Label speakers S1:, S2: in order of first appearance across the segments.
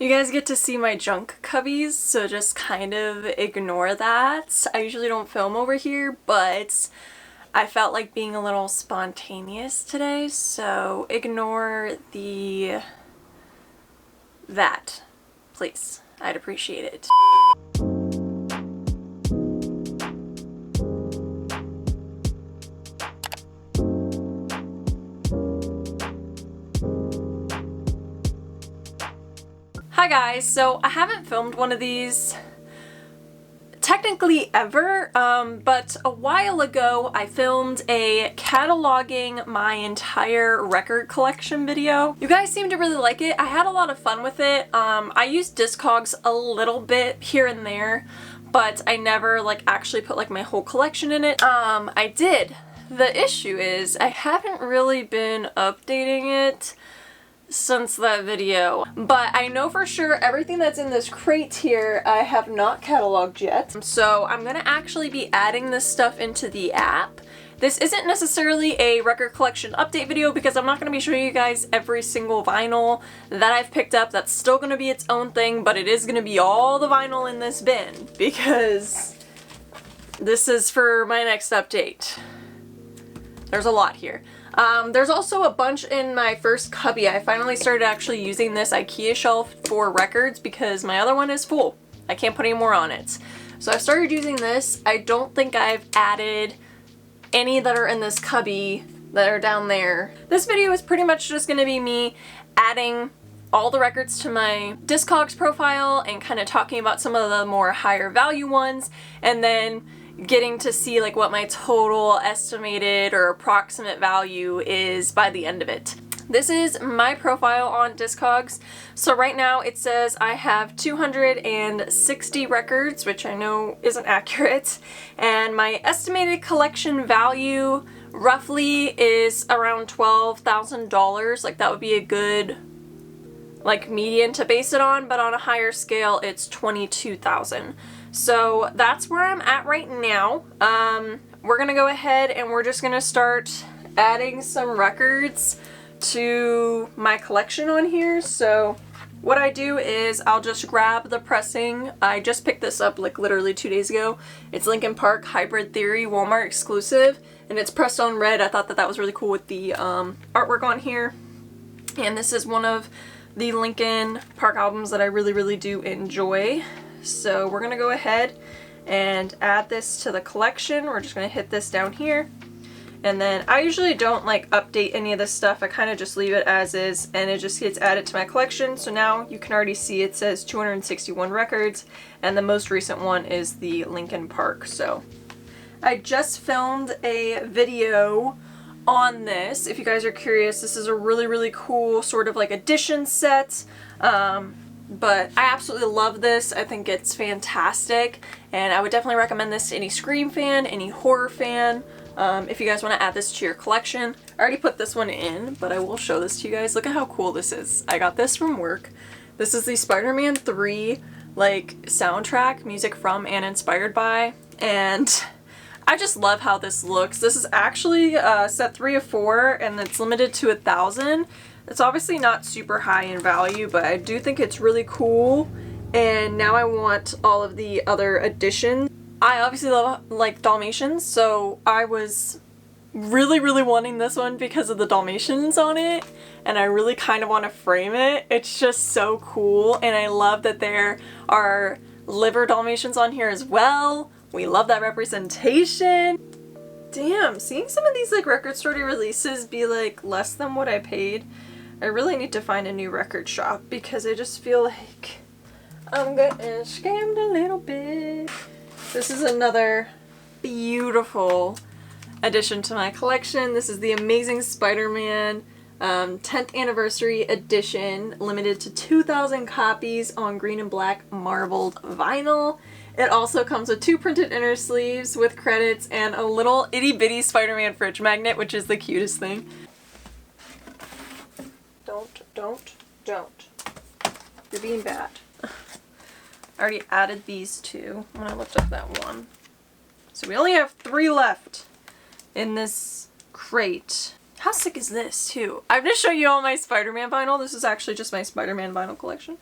S1: You guys get to see my junk cubbies, so just kind of ignore that. I usually don't film over here, but I felt like being a little spontaneous today, so ignore that, please. I'd appreciate it. Hi guys, so I haven't filmed one of these technically ever, but a while ago I filmed a cataloging my entire record collection video. You guys seem to really like it. I had a lot of fun with it. I used Discogs a little bit here and there, but I never like actually put like my whole collection in it. I did. The issue is I haven't really been updating it since that video, but I know for sure everything that's in this crate here I have not cataloged yet. So I'm gonna actually be adding this stuff into the app. This isn't necessarily a record collection update video because I'm not going to be showing you guys every single vinyl that I've picked up. That's still going to be its own thing, but it is going to be all the vinyl in this bin because this is for my next update. There's a lot here. There's also a bunch in my first cubby. I finally started actually using this IKEA shelf for records because my other one is full. I can't put any more on it. So I started using this. I don't think I've added any that are in this cubby that are down there. This video is pretty much just going to be me adding all the records to my Discogs profile and kind of talking about some of the more higher value ones, and then getting to see like what my total estimated or approximate value is by the end of it. This is my profile on Discogs. So right now it says I have 260 records, which I know isn't accurate, and my estimated collection value roughly is around $12,000. Like that would be a good like median to base it on, but on a higher scale it's 22,000. So that's where I'm at right now. We're gonna go ahead and we're just gonna start adding some records to my collection on here. So what I do is I'll just grab the pressing. I just picked this up like literally 2 days ago. It's Linkin Park Hybrid Theory Walmart exclusive, and it's pressed on red. I thought that that was really cool with the artwork on here. And this is one of the Linkin Park albums that I really do enjoy. So we're gonna go ahead and add this to the collection. We're just gonna hit this down here. And then I usually don't like update any of this stuff. I kind of just leave it as is and it just gets added to my collection. So now you can already see it says 261 records and the most recent one is the Linkin Park. So I just filmed a video on this. If you guys are curious, this is a really cool sort of like edition set. But I absolutely love this. I think it's fantastic and I would definitely recommend this to any Scream fan, any horror fan. If you guys want to add this to your collection. I already put this one in, but I will show this to you guys. Look at how cool this is. I got this from work. This is the Spider-Man 3 like soundtrack, music from and inspired by, and I just love how this looks. This is actually set 3 of 4 and it's limited to 1,000. It's obviously not super high in value, but I do think it's really cool. And now I want all of the other editions. I obviously love like Dalmatians, so I was really wanting this one because of the Dalmatians on it, and I really kind of want to frame it. It's just so cool, and I love that there are liver Dalmatians on here as well. We love that representation. Damn, seeing some of these like record store releases be like less than what I paid, I really need to find a new record shop because I just feel like I'm getting scammed a little bit. This is another beautiful addition to my collection. This is the Amazing Spider-Man 10th Anniversary Edition, limited to 2,000 copies on green and black marbled vinyl. It also comes with 2 printed inner sleeves with credits and a little itty bitty Spider-Man fridge magnet, which is the cutest thing. Don't. You're being bad. I already added these 2 when I looked up that one. So we only have 3 left in this crate. How sick is this too? I'm gonna show you all my Spider-Man vinyl. This is actually just my Spider-Man vinyl collection.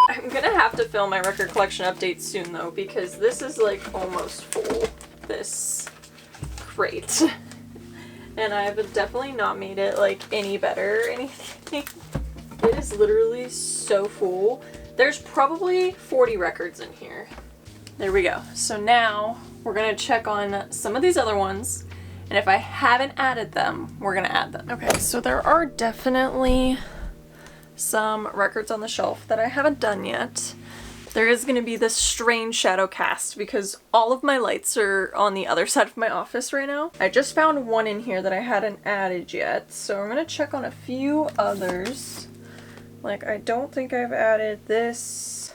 S1: I'm gonna have to film my record collection update soon though, because this is like almost full, this crate. And I've definitely not made it like any better or anything. It is literally so full. There's probably 40 records in here. There we go. So now we're gonna check on some of these other ones, and if I haven't added them, we're gonna add them. Okay, so there are definitely some records on the shelf that I haven't done yet. There is gonna be this strange shadow cast because all of my lights are on the other side of my office right now. I just found one in here that I hadn't added yet, so I'm gonna check on a few others. Like, I don't think I've added this.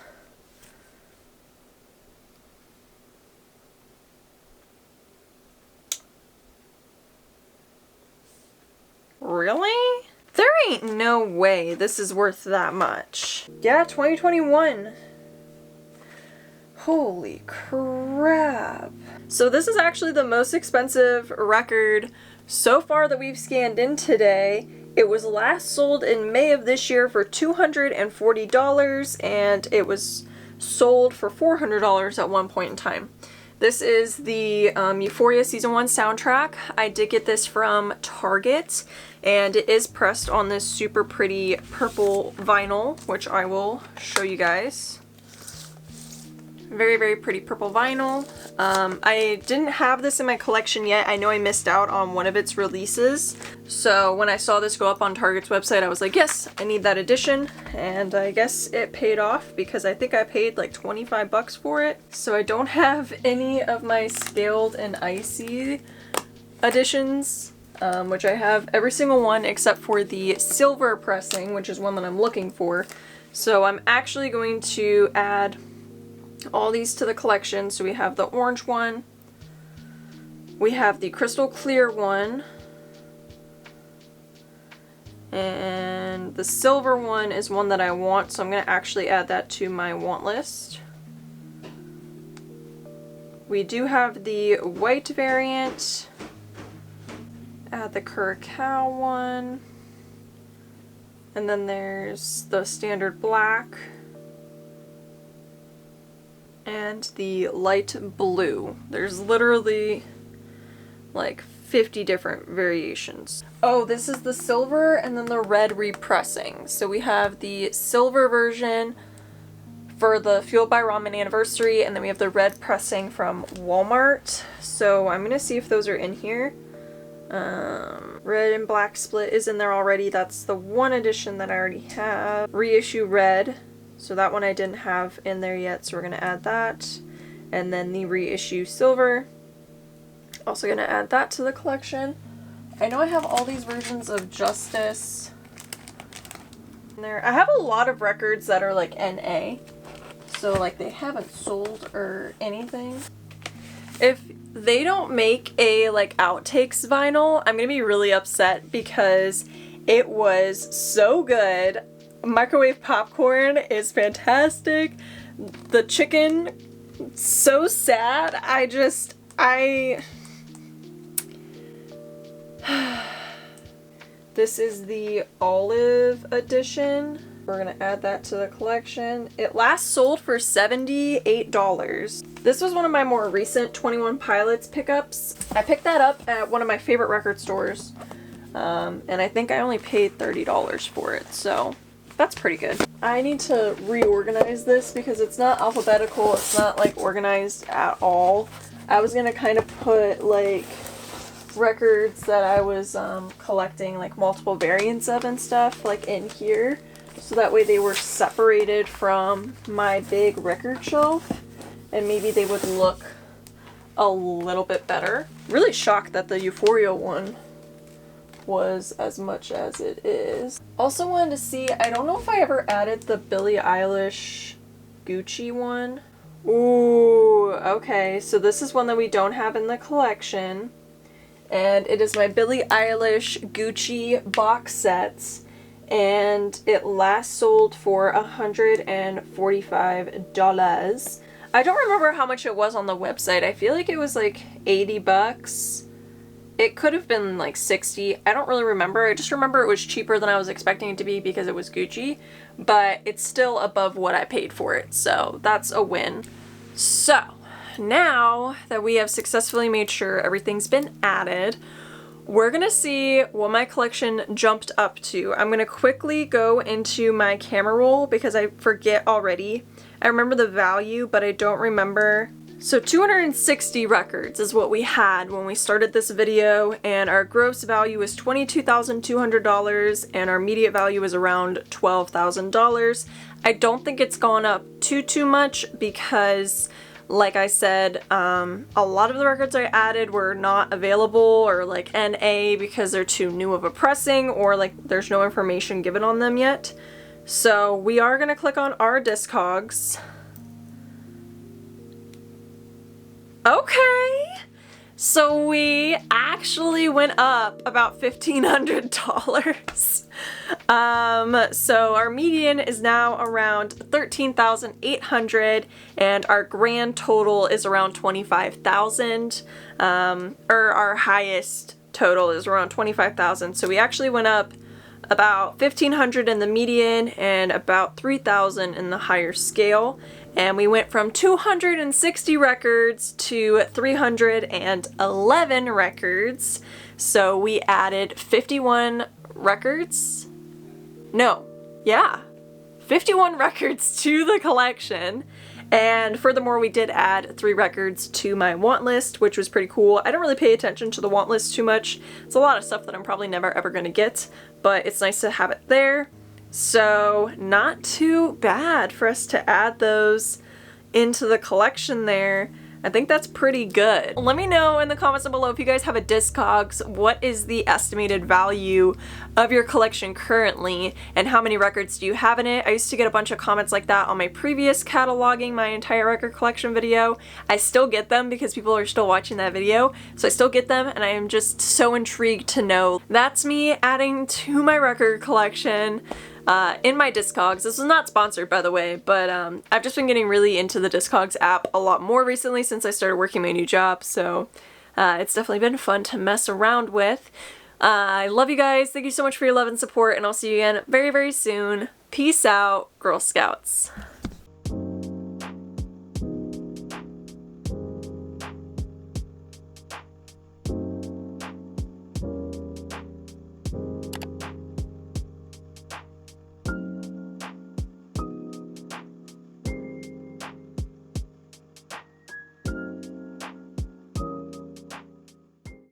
S1: Really? There ain't no way this is worth that much. Yeah, 2021. Holy crap. So this is actually the most expensive record so far that we've scanned in today. It was last sold in May of this year for $240, and it was sold for $400 at one point in time. This is the Euphoria Season 1 soundtrack. I did get this from Target, and it is pressed on this super pretty purple vinyl, which I will show you guys. Very, very pretty purple vinyl. I didn't have this in my collection yet. I know I missed out on one of its releases. So when I saw this go up on Target's website, I was like, yes, I need that edition. And I guess it paid off because I think I paid like 25 bucks for it. So I don't have any of my scaled and icy editions, which I have every single one except for the silver pressing, which is one that I'm looking for. So I'm actually going to add all these to the collection. So we have the orange one, we have the crystal clear one, and the silver one is one that I want, so I'm going to actually add that to my want list. We do have the white variant, add the curacao one, and then there's the standard black, and the light blue. There's literally like 50 different variations. Oh, this is the silver and then the red repressing. So we have the silver version for the Fueled by Ramen anniversary, and then we have the red pressing from Walmart. So I'm gonna see if those are in here. Red and black split is in there already. That's the one edition that I already have. Reissue red. So that one I didn't have in there yet, so we're going to add that. And then the reissue silver. Also going to add that to the collection. I know I have all these versions of Justice in there. I have a lot of records that are like NA. So like they haven't sold or anything. If they don't make a like outtakes vinyl, I'm going to be really upset because it was so good. Microwave popcorn is fantastic. The chicken, so sad. This is the olive edition. We're gonna add that to the collection. It last sold for $78. This was one of my more recent 21 Pilots pickups. I picked that up at one of my favorite record stores. And I think I only paid $30 for it, so that's pretty good. I need to reorganize this because it's not alphabetical, it's not like organized at all. I was gonna kind of put like records that I was collecting like multiple variants of and stuff like in here, so that way they were separated from my big record shelf and maybe they would look a little bit better. Really shocked that the Euphoria one was as much as it is. Also wanted to see, I don't know if I ever added the Billie Eilish Gucci one. Ooh, okay, so this is one that we don't have in the collection, and it is my Billie Eilish Gucci box sets, and it last sold for $145. I don't remember how much it was on the website. I feel like it was like 80 bucks. It could have been like 60. I don't really remember. I just remember it was cheaper than I was expecting it to be because it was Gucci, but it's still above what I paid for it, so that's a win. So now that we have successfully made sure everything's been added, we're gonna see what my collection jumped up to. I'm gonna quickly go into my camera roll because I forget already. I remember the value, but I don't remember. So 260 records is what we had when we started this video, and our gross value is $22,200 and our immediate value is around $12,000. I don't think it's gone up too much because, like I said, a lot of the records I added were not available or like NA because they're too new of a pressing or like there's no information given on them yet. So we are going to click on our Discogs. Okay, so we actually went up about $1,500. So our median is now around 13,800 and our grand total is around 25,000. Or our highest total is around 25,000. So we actually went up about 1,500 in the median and about 3,000 in the higher scale. And we went from 260 records to 311 records. So we added 51 records. No, yeah, 51 records to the collection. And furthermore, we did add 3 records to my want list, which was pretty cool. I don't really pay attention to the want list too much. It's a lot of stuff that I'm probably never ever gonna get, but it's nice to have it there. So not too bad for us to add those into the collection there. I think that's pretty good. Let me know in the comments down below if you guys have a Discogs, what is the estimated value of your collection currently and how many records do you have in it? I used to get a bunch of comments like that on my previous cataloging my entire record collection video. I still get them because people are still watching that video, so I still get them and I am just so intrigued to know. That's me adding to my record collection in my Discogs. This is not sponsored, by the way, but I've just been getting really into the Discogs app a lot more recently since I started working my new job, so it's definitely been fun to mess around with. I love you guys. Thank you so much for your love and support, and I'll see you again very, very soon. Peace out, Girl Scouts.